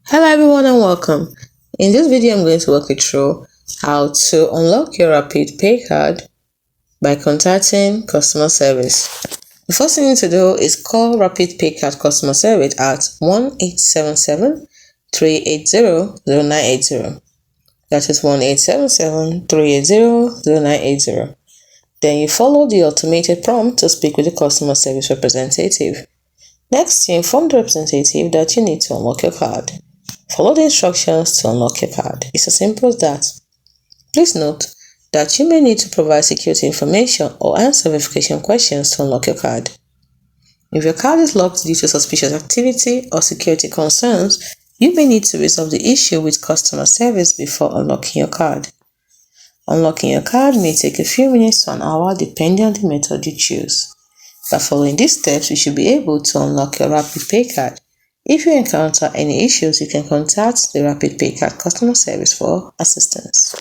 Hello everyone and welcome. In this video I'm going to walk you through how to unlock your Rapid Paycard by contacting customer service. The first thing you need to do is call Rapid Paycard customer service at 1-877-380-0980. That is 1-877-380-0980. Then you follow the automated prompt to speak with the customer service representative. Next, you inform the representative that you need to unlock your card. Follow the instructions to unlock your card. It's as simple as that. Please note that you may need to provide security information or answer verification questions to unlock your card. If your card is locked due to suspicious activity or security concerns, you may need to resolve the issue with customer service before unlocking your card. Unlocking your card may take a few minutes to an hour depending on the method you choose. By following these steps, you should be able to unlock your Rapid Paycard. If you encounter any issues, you can contact the Rapid Paycard customer service for assistance.